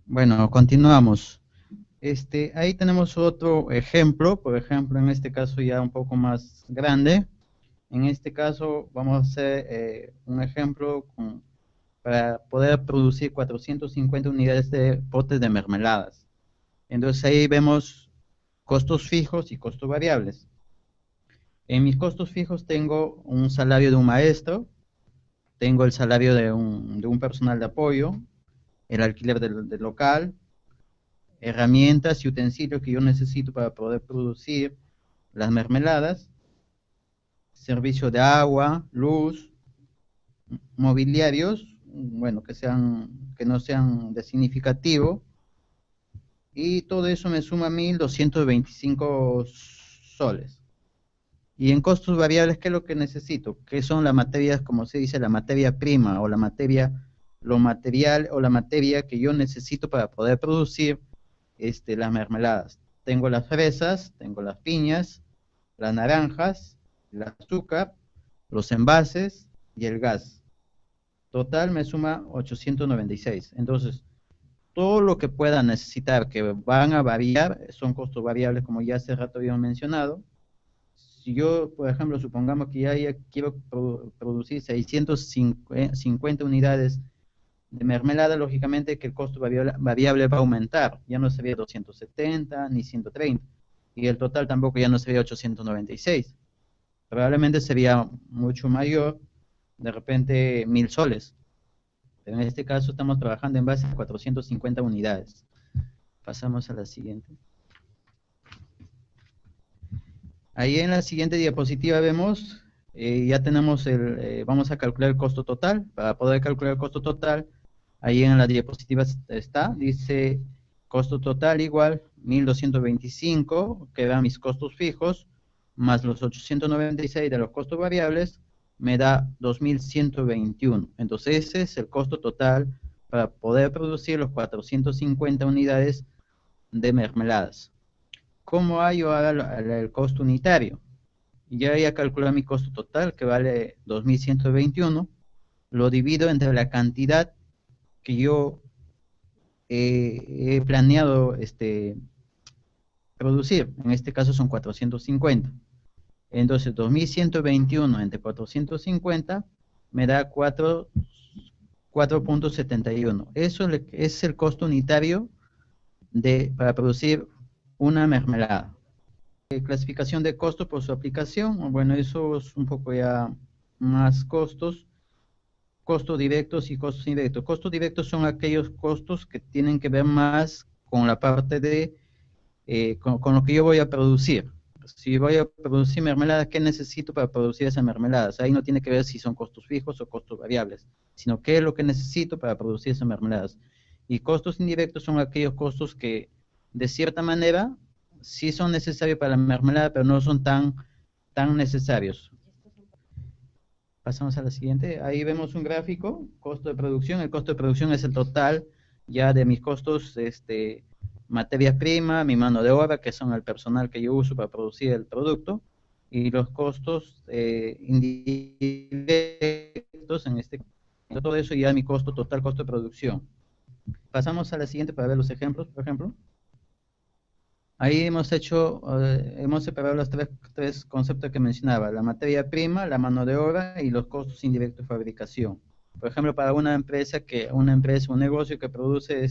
Bueno, continuamos. Ahí tenemos otro ejemplo, por ejemplo, en este caso ya un poco más grande. En este caso vamos a hacer un ejemplo para poder producir 450 unidades de potes de mermeladas. Entonces ahí vemos costos fijos y costos variables. En mis costos fijos tengo un salario de un maestro, tengo el salario de un personal de apoyo, el alquiler del local, herramientas y utensilios que yo necesito para poder producir las mermeladas, servicio de agua, luz, mobiliarios, bueno, que no sean de significativo, y todo eso me suma 1.225 soles. Y en costos variables, ¿qué es lo que necesito? ¿Qué son las materias, como se dice, la materia prima o lo material o la materia que yo necesito para poder producir las mermeladas? Tengo las fresas, tengo las piñas, las naranjas, el azúcar, los envases y el gas. Total me suma 896. Entonces, todo lo que pueda necesitar que van a variar son costos variables, como ya hace rato habíamos mencionado. Si yo, por ejemplo, supongamos que ya quiero producir 650 unidades de mermelada, lógicamente que el costo variable va a aumentar. Ya no sería 270 ni 130. Y el total tampoco ya no sería 896. Probablemente sería mucho mayor, de repente 1.000 soles. Pero en este caso estamos trabajando en base a 450 unidades. Pasamos a la siguiente. Ahí en la siguiente diapositiva vemos, ya tenemos vamos a calcular el costo total. Para poder calcular el costo total, ahí en la diapositiva dice costo total igual 1.225, que dan mis costos fijos, más los 896 de los costos variables, me da 2.121. Entonces ese es el costo total para poder producir los 450 unidades de mermeladas. ¿Cómo hallo ahora el costo unitario? Ya calculado mi costo total, que vale 2.121, lo divido entre la cantidad que yo he planeado producir. En este caso son 450. Entonces, 2.121 entre 450 me da 4.71. Eso es el costo unitario para producir una mermelada. Clasificación de costos por su aplicación, bueno, eso es un poco ya más costos directos y costos indirectos. Costos directos son aquellos costos que tienen que ver más con la parte con lo que yo voy a producir. Si voy a producir mermeladas, ¿qué necesito para producir esas mermeladas? Ahí no tiene que ver si son costos fijos o costos variables, sino qué es lo que necesito para producir esas mermeladas. Y costos indirectos son aquellos costos que, de cierta manera, sí son necesarios para la mermelada, pero no son tan necesarios. Pasamos a la siguiente. Ahí vemos un gráfico, costo de producción. El costo de producción es el total ya de mis costos, materias primas, mi mano de obra, que son el personal que yo uso para producir el producto, y los costos indirectos, todo eso ya mi costo total, costo de producción. Pasamos a la siguiente para ver los ejemplos, por ejemplo. Ahí hemos separado los tres conceptos que mencionaba: la materia prima, la mano de obra y los costos indirectos de fabricación. Por ejemplo, para un negocio que produce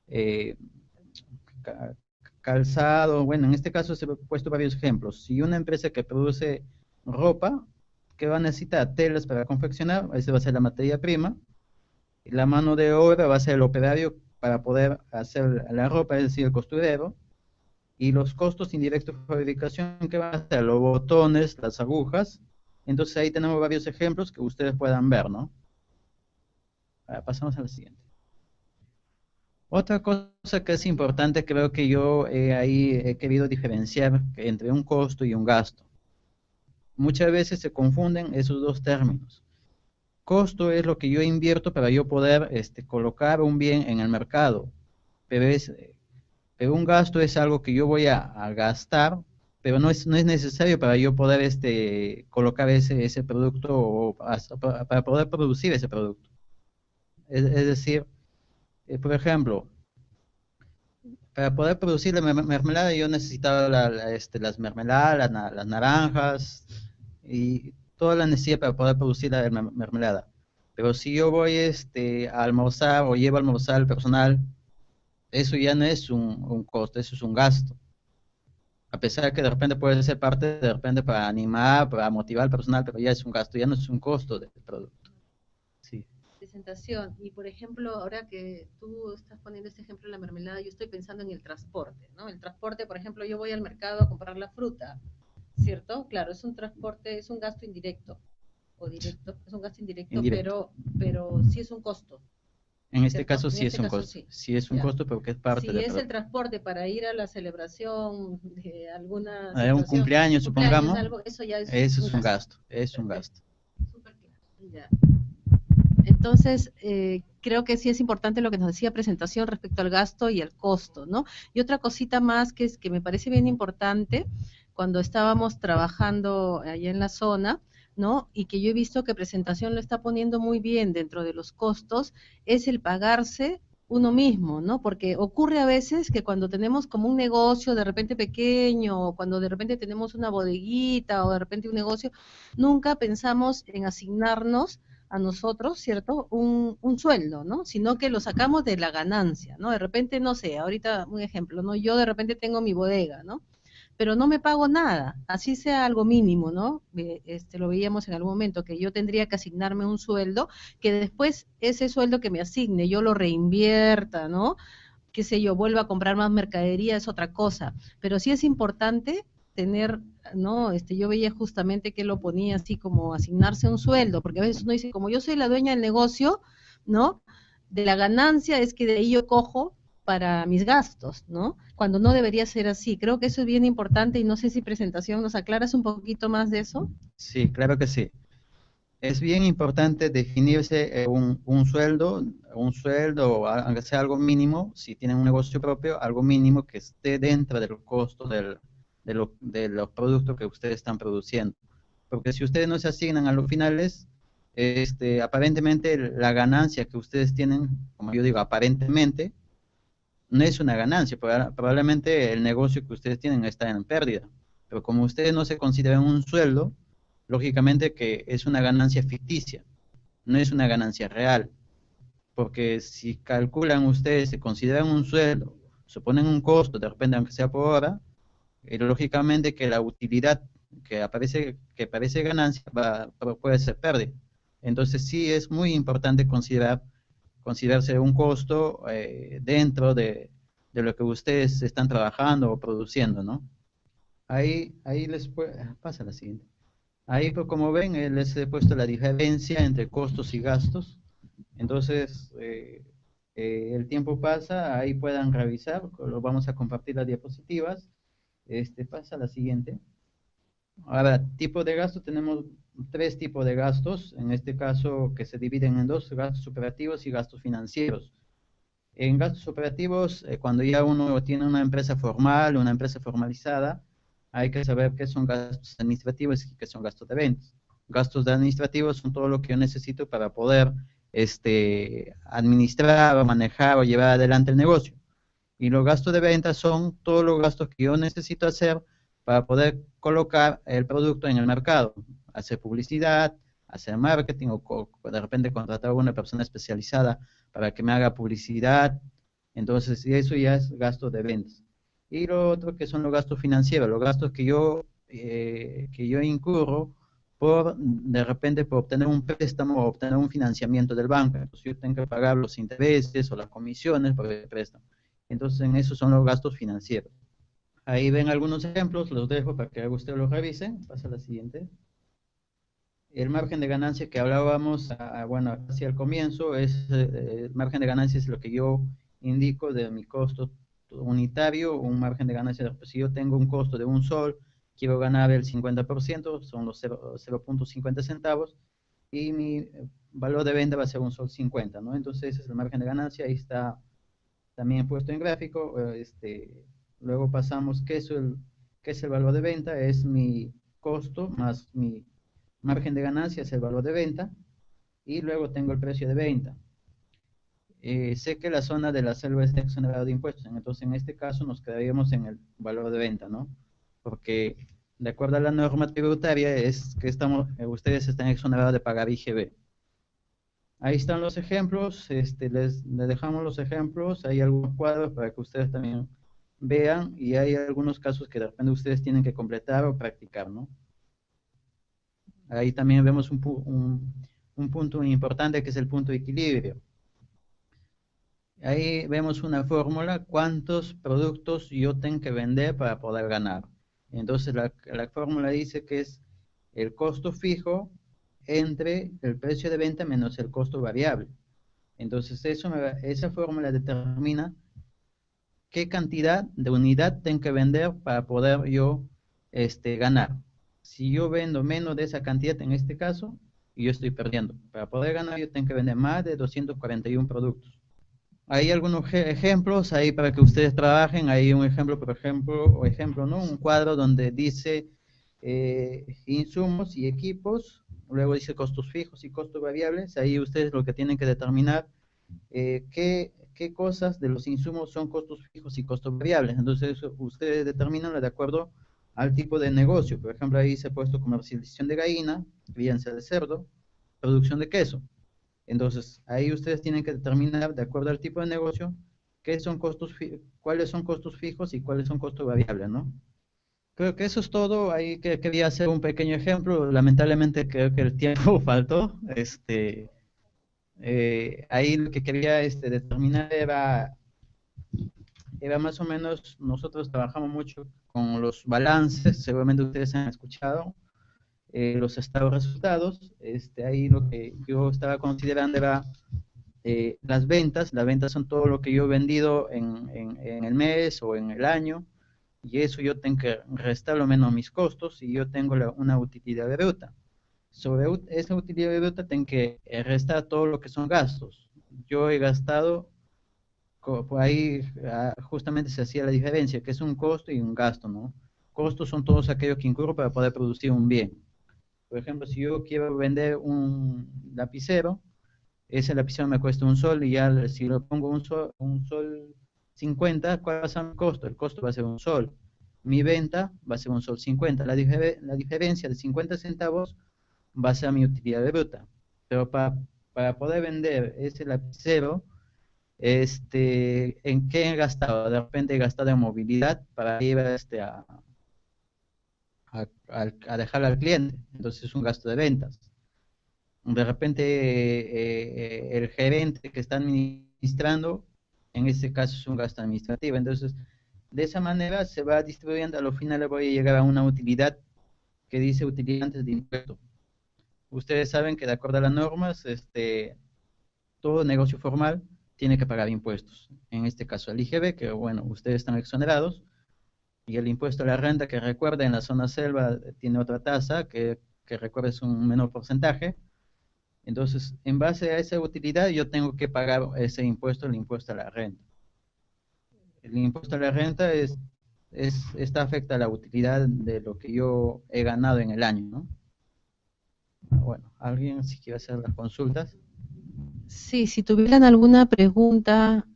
eh, calzado, bueno, en este caso se he puesto varios ejemplos. Si una empresa que produce ropa, ¿qué va a necesitar? Telas para confeccionar, esa va a ser la materia prima. Y la mano de obra va a ser el operario para poder hacer la ropa, es decir, el costurero. Y los costos indirectos de fabricación, que van a ser los botones, las agujas. Entonces ahí tenemos varios ejemplos que ustedes puedan ver, ¿no? Ahora pasamos a la siguiente. Otra cosa que es importante, creo que yo ahí he querido diferenciar entre un costo y un gasto. Muchas veces se confunden esos dos términos. Costo es lo que yo invierto para yo poder colocar un bien en el mercado, pero pero un gasto es algo que yo voy a gastar, pero no es necesario para yo poder colocar ese producto o para poder producir ese producto. Es decir, Por ejemplo, para poder producir la mermelada yo necesitaba las mermeladas, las naranjas y toda la necesidad para poder producir la mermelada. Pero si yo voy a almorzar o llevo a almorzar al personal, eso ya no es un costo, eso es un gasto. A pesar de que de repente puede ser parte, de repente para animar, para motivar al personal, pero ya es un gasto, ya no es un costo del producto. Sí. Presentación. Y por ejemplo, ahora que tú estás poniendo este ejemplo de la mermelada, yo estoy pensando en el transporte, ¿no? El transporte, por ejemplo, yo voy al mercado a comprar la fruta, ¿cierto? Claro, es un transporte, es un gasto indirecto o directo, es un gasto indirecto, Indirecto. pero sí es un costo, En este ¿cierto? caso En sí es este un caso costo. sí, Sí es un ya. costo porque es parte Si del es el producto. transporte para ir a la celebración de alguna Un situación, cumpleaños, cumpleaños, supongamos, algo, eso ya es eso un es un gasto. gasto, es un Perfecto, gasto. súper claro. Ya. Entonces, creo que sí es importante lo que nos decía presentación respecto al gasto y al costo, ¿no? Y otra cosita más que es que me parece bien importante cuando estábamos trabajando allá en la zona, ¿no? Y que yo he visto que presentación lo está poniendo muy bien dentro de los costos, es el pagarse uno mismo, ¿no? Porque ocurre a veces que cuando tenemos como un negocio de repente pequeño, o cuando de repente tenemos una bodeguita, o de repente un negocio, nunca pensamos en asignarnos a nosotros, ¿cierto? Un sueldo, ¿no? Sino que lo sacamos de la ganancia, ¿no? De repente, no sé, ahorita un ejemplo, ¿no? Yo de repente tengo mi bodega, ¿no? Pero no me pago nada, así sea algo mínimo, ¿no? Lo veíamos en algún momento, que yo tendría que asignarme un sueldo, que después ese sueldo que me asigne, yo lo reinvierta, ¿no? Qué sé yo, vuelva a comprar más mercadería, es otra cosa. Pero sí es importante tener, ¿no? Yo veía justamente que lo ponía así como asignarse un sueldo, porque a veces uno dice, como yo soy la dueña del negocio, ¿no? De la ganancia es que de ahí yo cojo para mis gastos, ¿no? Cuando no debería ser así. Creo que eso es bien importante y no sé si presentación nos aclaras un poquito más de eso. Sí, claro que sí. Es bien importante definirse un sueldo, aunque sea algo mínimo, si tienen un negocio propio, algo mínimo que esté dentro del costo de los productos que ustedes están produciendo. Porque si ustedes no se asignan a los finales, aparentemente la ganancia que ustedes tienen, como yo digo, aparentemente, no es una ganancia, probablemente el negocio que ustedes tienen está en pérdida, pero como ustedes no se consideran un sueldo, lógicamente que es una ganancia ficticia, no es una ganancia real, porque si calculan ustedes, se consideran un sueldo, suponen un costo, de repente aunque sea por hora, lógicamente que la utilidad que parece ganancia puede ser pérdida. Entonces sí es muy importante considerarse un costo dentro de lo que ustedes están trabajando o produciendo, ¿no? Ahí pasa la siguiente. Ahí, pues, como ven, les he puesto la diferencia entre costos y gastos. Entonces, el tiempo pasa, ahí puedan revisar, lo vamos a compartir las diapositivas. Pasa la siguiente. Ahora, tipo de gasto, tenemos tres tipos de gastos, en este caso que se dividen en dos, gastos operativos y gastos financieros. En gastos operativos, cuando ya uno tiene una empresa formal, una empresa formalizada, hay que saber qué son gastos administrativos y qué son gastos de ventas. Gastos administrativos son todo lo que yo necesito para poder administrar o manejar o llevar adelante el negocio. Y los gastos de ventas son todos los gastos que yo necesito hacer para poder colocar el producto en el mercado, hacer publicidad, hacer marketing o de repente contratar a una persona especializada para que me haga publicidad. Entonces, eso ya es gasto de ventas. Y lo otro que son los gastos financieros, los gastos que yo incurro de repente, por obtener un préstamo o obtener un financiamiento del banco. Entonces, yo tengo que pagar los intereses o las comisiones por el préstamo. Entonces, en eso son los gastos financieros. Ahí ven algunos ejemplos, los dejo para que ustedes los revisen. Pasa a la siguiente. El margen de ganancia que hablábamos, bueno, hacia el comienzo, el margen de ganancia es lo que yo indico de mi costo unitario, un margen de ganancia. Pues, si yo tengo un costo de un sol, quiero ganar el 50%, son los 0.50 centavos, y mi valor de venta va a ser un sol 50, ¿no? Entonces, ese es el margen de ganancia, ahí está también puesto en gráfico. Luego pasamos, ¿qué es el valor de venta? Es mi costo más mi margen de ganancia, es el valor de venta, y luego tengo el precio de venta. sé que la zona de la selva está exonerada de impuestos, entonces en este caso nos quedaríamos en el valor de venta, ¿no? Porque de acuerdo a la norma tributaria es que ustedes están exonerados de pagar IGB. Ahí están los ejemplos, les dejamos los ejemplos, hay algunos cuadros para que ustedes también vean, y hay algunos casos que de repente ustedes tienen que completar o practicar, ¿no? Ahí también vemos un punto importante que es el punto de equilibrio. Ahí vemos una fórmula, cuántos productos yo tengo que vender para poder ganar. Entonces la fórmula dice que es el costo fijo entre el precio de venta menos el costo variable. Entonces esa fórmula determina qué cantidad de unidad tengo que vender para poder yo ganar. Si yo vendo menos de esa cantidad en este caso, yo estoy perdiendo. Para poder ganar yo tengo que vender más de 241 productos. Hay algunos ejemplos ahí para que ustedes trabajen. Hay un ejemplo, por ejemplo, ¿no? Un cuadro donde dice insumos y equipos, luego dice costos fijos y costos variables. Ahí ustedes lo que tienen que determinar qué cosas de los insumos son costos fijos y costos variables. Entonces ustedes determinan de acuerdo al tipo de negocio. Por ejemplo, ahí se ha puesto comercialización de gallina, crianza de cerdo, producción de queso. Entonces, ahí ustedes tienen que determinar, de acuerdo al tipo de negocio, cuáles son costos fijos y cuáles son costos variables, ¿no? Creo que eso es todo. Ahí que quería hacer un pequeño ejemplo. Lamentablemente creo que el tiempo faltó. Ahí lo que quería determinar era más o menos, nosotros trabajamos mucho con los balances, seguramente ustedes han escuchado. Los estados resultados, ahí lo que yo estaba considerando era las ventas son todo lo que yo he vendido en el mes o en el año, y eso yo tengo que restarlo menos mis costos, y yo tengo una utilidad bruta. Sobre esa utilidad bruta tengo que restar todo lo que son gastos. Yo he gastado, por ahí justamente se hacía la diferencia, que es un costo y un gasto, ¿no? Costos son todos aquellos que incurro para poder producir un bien. Por ejemplo, si yo quiero vender un lapicero, ese lapicero me cuesta un sol, y ya si lo pongo un sol 50, ¿cuál va a ser mi costo? El costo va a ser un sol. Mi venta va a ser un sol 50. La diferencia de 50 centavos va a ser mi utilidad bruta. Pero para poder vender ese lapicero, ¿en qué he gastado? De repente he gastado en movilidad para ir a dejarle al cliente, entonces es un gasto de ventas. De repente el gerente que está administrando, en este caso es un gasto administrativo. Entonces de esa manera se va distribuyendo. A lo final le voy a llegar a una utilidad que dice utilidad antes de impuesto. Ustedes saben que de acuerdo a las normas, todo negocio formal tiene que pagar impuestos. En este caso el IGB, que bueno, ustedes están exonerados, y el impuesto a la renta, que recuerda en la zona selva tiene otra tasa, que recuerda es un menor porcentaje. Entonces, en base a esa utilidad, yo tengo que pagar ese impuesto, el impuesto a la renta. El impuesto a la renta esta afecta a la utilidad de lo que yo he ganado en el año, ¿no? Bueno, ¿alguien si quiere hacer las consultas? Sí, si tuvieran alguna pregunta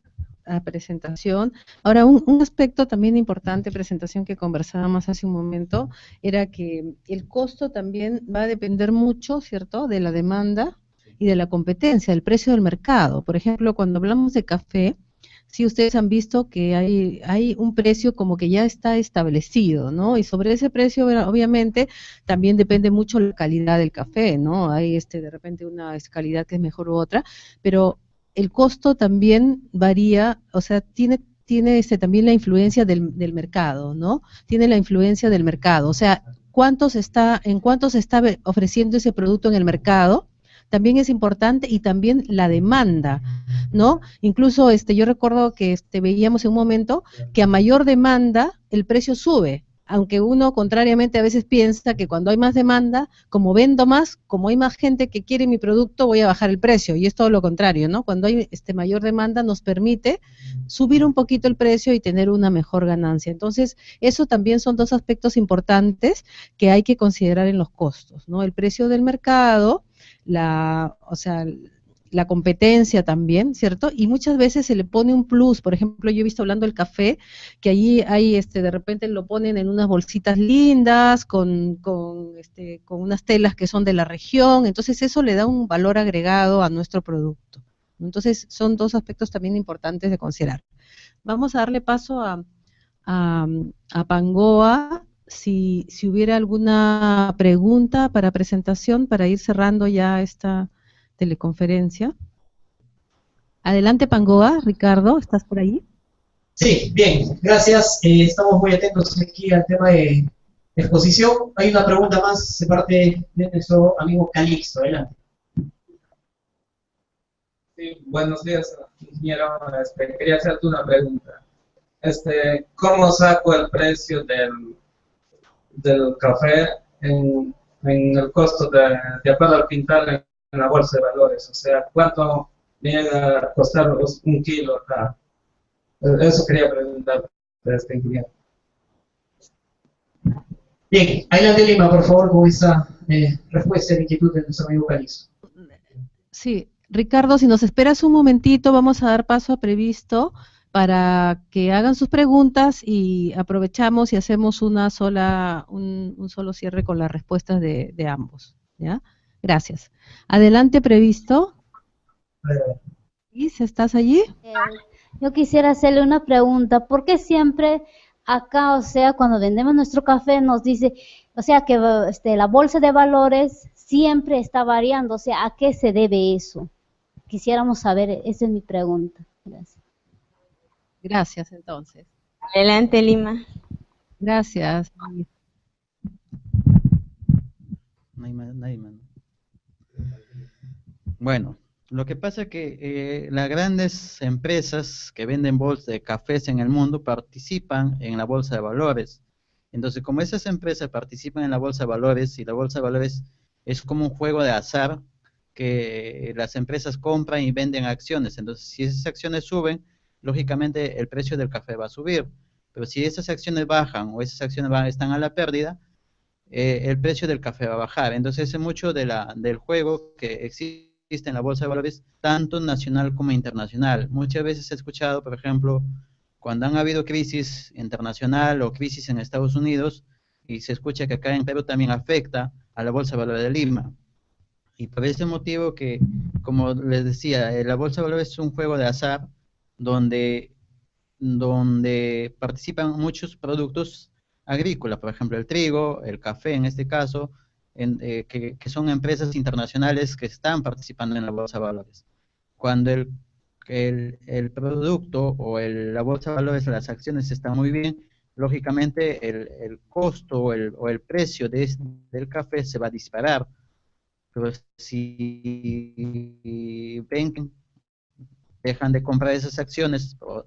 a presentación. Ahora, un aspecto también importante, presentación que conversábamos hace un momento, era que el costo también va a depender mucho, ¿cierto?, de la demanda y de la competencia, del precio del mercado. Por ejemplo, cuando hablamos de café, sí, ustedes han visto que hay un precio como que ya está establecido, ¿no? Y sobre ese precio, obviamente, también depende mucho la calidad del café, ¿no? Hay de repente una calidad que es mejor u otra, pero el costo también varía, o sea, tiene también la influencia del mercado, ¿no? Tiene la influencia del mercado, o sea, en cuánto se está ofreciendo ese producto en el mercado, también es importante, y también la demanda, ¿no? Incluso yo recuerdo que veíamos en un momento que a mayor demanda el precio sube, aunque uno contrariamente a veces piensa que cuando hay más demanda, como vendo más, como hay más gente que quiere mi producto, voy a bajar el precio, y es todo lo contrario, ¿no? Cuando hay mayor demanda nos permite subir un poquito el precio y tener una mejor ganancia. Entonces, eso también son dos aspectos importantes que hay que considerar en los costos, ¿no? El precio del mercado, o sea, la competencia también, ¿cierto? Y muchas veces se le pone un plus. Por ejemplo, yo he visto hablando del café, que allí hay, de repente lo ponen en unas bolsitas lindas, con unas telas que son de la región, entonces eso le da un valor agregado a nuestro producto. Entonces son dos aspectos también importantes de considerar. Vamos a darle paso a Pangoa, si hubiera alguna pregunta para presentación, para ir cerrando ya esta teleconferencia. Adelante, Pangoa. Ricardo, ¿estás por ahí? Sí, bien, gracias. Estamos muy atentos aquí al tema de exposición. Hay una pregunta más de parte de nuestro amigo Calixto. Adelante. Sí, buenos días, ingeniero. Quería hacerte una pregunta. ¿Cómo saco el precio del café en el costo de acuerdo al pintar en la bolsa de valores? O sea, ¿cuánto viene a costar un kilo acá? Eso quería preguntar a este ingeniero. Bien, adelante Lima, por favor, con esa respuesta de inquietud de nuestro amigo Calixto. Sí, Ricardo, si nos esperas un momentito, vamos a dar paso a Previsto para que hagan sus preguntas y aprovechamos y hacemos un solo cierre con las respuestas de ambos, ¿ya? Gracias. Adelante, Previsto. Liz, ¿estás allí? Yo quisiera hacerle una pregunta. ¿Por qué siempre acá, o sea, cuando vendemos nuestro café nos dice, o sea, que la bolsa de valores siempre está variando? O sea, ¿a qué se debe eso? Quisiéramos saber, esa es mi pregunta. Gracias. Gracias, entonces. Adelante, Lima. Gracias. Nadie más. Bueno, lo que pasa es que las grandes empresas que venden bolsas de cafés en el mundo participan en la bolsa de valores. Entonces, como esas empresas participan en la bolsa de valores, y la bolsa de valores es como un juego de azar, que las empresas compran y venden acciones. Entonces, si esas acciones suben, lógicamente el precio del café va a subir. Pero si esas acciones bajan o esas acciones están a la pérdida, el precio del café va a bajar. Entonces, es mucho del juego que existe en la bolsa de valores, tanto nacional como internacional. Muchas veces he escuchado, por ejemplo, cuando han habido crisis internacional o crisis en Estados Unidos, y se escucha que acá en Perú también afecta a la bolsa de valores de Lima. Y por ese motivo que, como les decía, la bolsa de valores es un juego de azar donde participan muchos productos agrícolas, por ejemplo el trigo, el café en este caso, que son empresas internacionales que están participando en la bolsa de valores. Cuando el producto o la bolsa de valores, las acciones están muy bien, lógicamente el costo o el precio del café se va a disparar. Pero si ven que dejan de comprar esas acciones o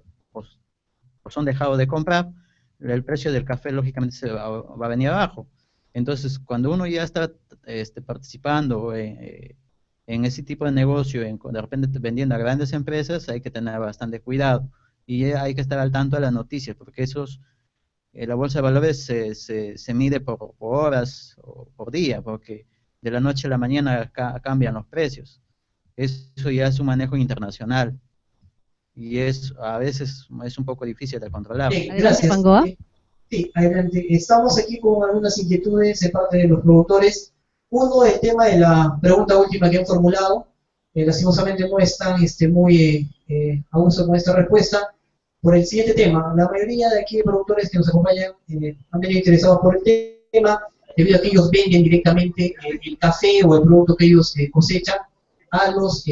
son dejados de comprar, el precio del café lógicamente se va a venir abajo. Entonces, cuando uno ya está participando en ese tipo de negocio, de repente vendiendo a grandes empresas, hay que tener bastante cuidado y hay que estar al tanto de las noticias, porque la bolsa de valores se mide por horas o por día, porque de la noche a la mañana cambian los precios. Eso ya es un manejo internacional y a veces es un poco difícil de controlar. Gracias. Sí, adelante. Estamos aquí con algunas inquietudes de parte de los productores. Uno, el tema de la pregunta última que han formulado. Lastimosamente no están muy a gusto con esta respuesta. Por el siguiente tema, la mayoría de aquí de productores que nos acompañan han venido interesados por el tema, debido a que ellos venden directamente el café o el producto que ellos cosechan a los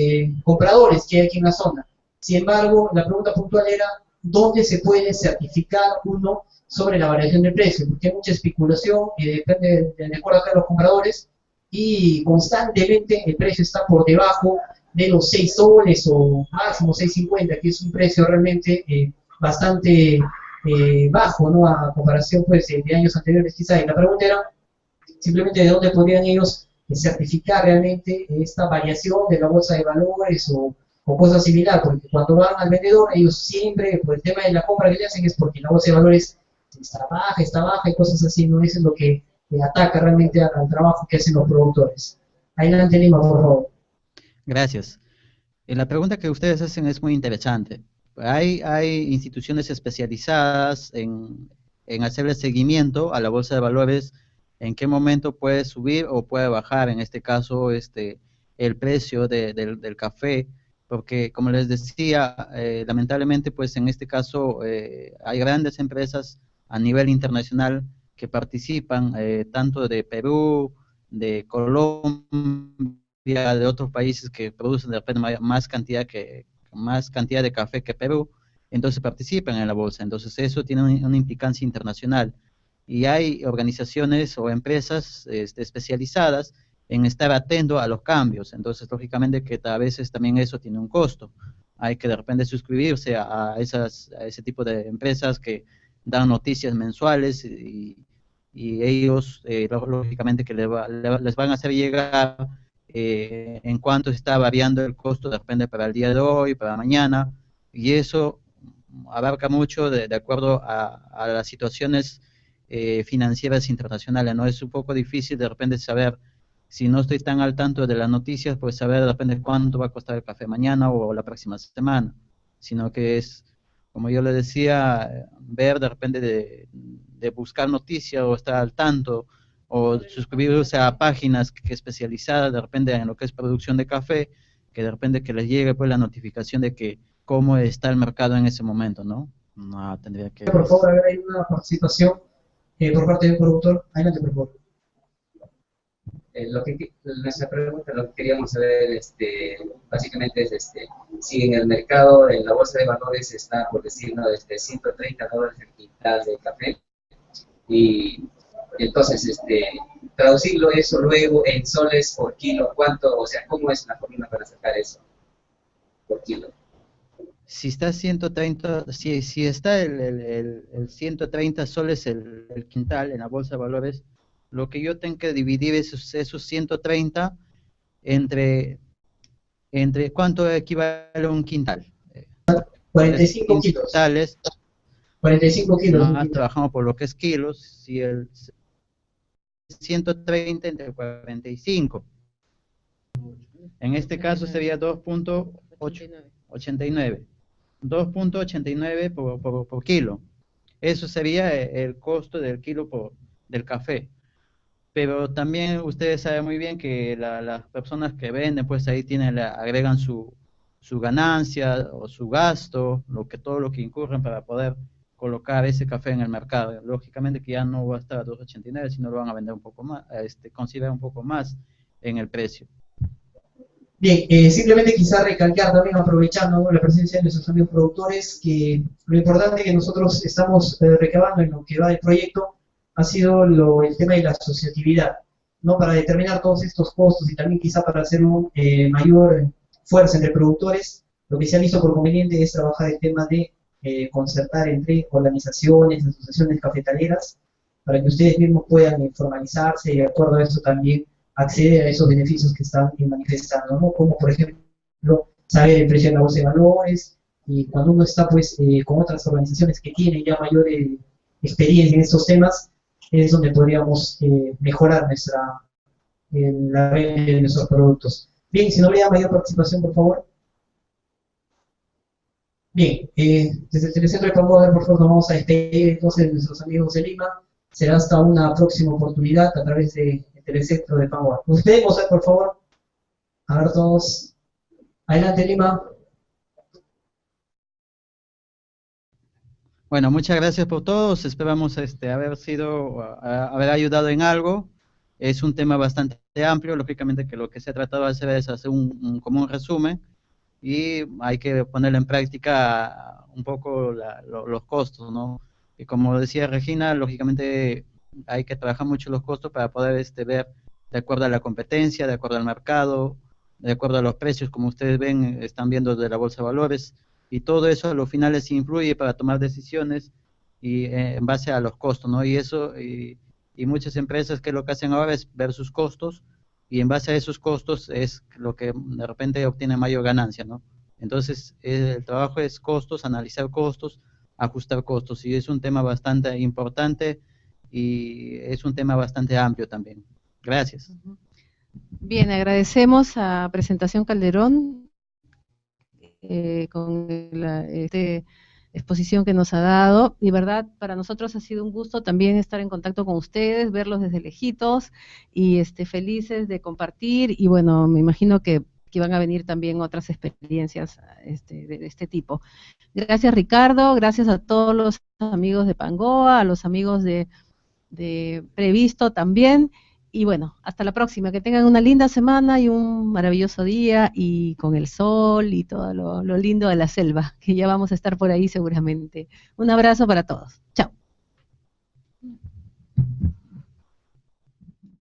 compradores que hay aquí en la zona. Sin embargo, la pregunta puntual era, ¿dónde se puede certificar uno sobre la variación de precio? Porque hay mucha especulación, depende de acuerdo a los compradores, y constantemente el precio está por debajo de los 6 soles o máximo 6.50, que es un precio realmente bastante bajo, ¿no? A comparación pues de años anteriores quizá. Y la pregunta era simplemente de dónde podrían ellos certificar realmente esta variación de la bolsa de valores o cosas similares, porque cuando van al vendedor, ellos siempre, por el tema de la compra que le hacen es porque la bolsa de valores está baja y cosas así, ¿no? Eso es lo que ataca realmente al trabajo que hacen los productores. Adelante, Lima, por favor. Gracias. La pregunta que ustedes hacen es muy interesante. Hay instituciones especializadas en hacerle seguimiento a la bolsa de valores, en qué momento puede subir o puede bajar, en este caso, el precio del café, porque como les decía, lamentablemente, pues en este caso hay grandes empresas a nivel internacional que participan, tanto de Perú, de Colombia, de otros países que producen de repente más cantidad de café que Perú, entonces participan en la bolsa. Entonces eso tiene una implicancia internacional. Y hay organizaciones o empresas especializadas en estar atento a los cambios. Entonces, lógicamente que a veces también eso tiene un costo. Hay que de repente suscribirse a ese tipo de empresas que dan noticias mensuales y ellos, lógicamente, que les van a hacer llegar en cuánto está variando el costo, depende para el día de hoy, para mañana, y eso abarca mucho de acuerdo a las situaciones financieras internacionales, ¿no? Es un poco difícil de repente saber, si no estoy tan al tanto de las noticias, pues saber de repente cuánto va a costar el café mañana o la próxima semana, sino que es, como yo le decía, ver de repente de buscar noticias o estar al tanto o suscribirse a páginas que especializadas de repente en lo que es producción de café, que de repente que les llegue pues la notificación de que cómo está el mercado en ese momento, ¿no? No, tendría que... Por favor, a ver, hay una participación por parte del productor. Adelante, por favor. Nuestra pregunta, lo que queríamos saber, básicamente es, si en el mercado, en la bolsa de valores está, por decirlo, $130 el quintal de café, y entonces, traducirlo eso luego en soles por kilo, ¿cuánto? O sea, ¿cómo es la fórmula para sacar eso por kilo? Si está 130, si está el 130 soles el quintal en la bolsa de valores, lo que yo tengo que dividir esos 130 entre ¿cuánto equivale a un quintal? 45 kilos. Quintales, 45 kilos. más trabajamos por lo que es kilos, si el 130 entre 45. En este caso sería 2.89. 2.89 por kilo. Eso sería el costo del kilo del café. Pero también ustedes saben muy bien que las personas que venden, pues ahí agregan su ganancia o su gasto, todo lo que incurren para poder colocar ese café en el mercado. Lógicamente que ya no va a estar a 2.89, sino lo van a vender un poco más, considerar un poco más en el precio. Bien, simplemente quizá recalcar también, aprovechando, ¿no?, la presencia de nuestros amigos productores, que lo importante que nosotros estamos recabando en lo que va del proyecto ha sido el tema de la asociatividad, ¿no?, para determinar todos estos costos y también quizá para hacer una mayor fuerza entre productores. Lo que se ha visto por conveniente es trabajar el tema de concertar entre organizaciones, asociaciones cafetaleras, para que ustedes mismos puedan formalizarse y de acuerdo a eso también acceder a esos beneficios que están manifestando, ¿no? Como por ejemplo saber el precio de la bolsa de valores, y cuando uno está pues con otras organizaciones que tienen ya mayor experiencia en estos temas, es donde podríamos mejorar la venta de nuestros productos. Bien, si no habría mayor participación, por favor. Bien, desde el Telecentro de Panguaver, por favor, nos vamos a despedir entonces de nuestros amigos de Lima. Será hasta una próxima oportunidad a través de Telecentro de Panguaver. Nos despedimos, por favor. A ver todos. Adelante, Lima. Bueno, muchas gracias por todos. Esperamos haber ayudado en algo. Es un tema bastante amplio. Lógicamente que lo que se ha tratado de hacer es hacer como un resumen, y hay que poner en práctica un poco los costos, ¿no? Y como decía Regina, lógicamente hay que trabajar mucho los costos para poder ver de acuerdo a la competencia, de acuerdo al mercado, de acuerdo a los precios, como ustedes ven, están viendo de la bolsa de valores, y todo eso a los finales influye para tomar decisiones y en base a los costos, ¿no? Y muchas empresas, que lo que hacen ahora es ver sus costos, y en base a esos costos es lo que de repente obtiene mayor ganancia, ¿no? Entonces el trabajo es costos, analizar costos, ajustar costos, y es un tema bastante importante y es un tema bastante amplio también. Gracias. Bien, agradecemos a Presentación Calderón con la exposición que nos ha dado, y verdad, para nosotros ha sido un gusto también estar en contacto con ustedes, verlos desde lejitos, y felices de compartir, y bueno, me imagino que van a venir también otras experiencias de este tipo. Gracias, Ricardo, gracias a todos los amigos de Pangoa, a los amigos de Previsto también, y bueno, hasta la próxima, que tengan una linda semana y un maravilloso día, y con el sol y todo lo lindo de la selva, que ya vamos a estar por ahí seguramente. Un abrazo para todos. Chao.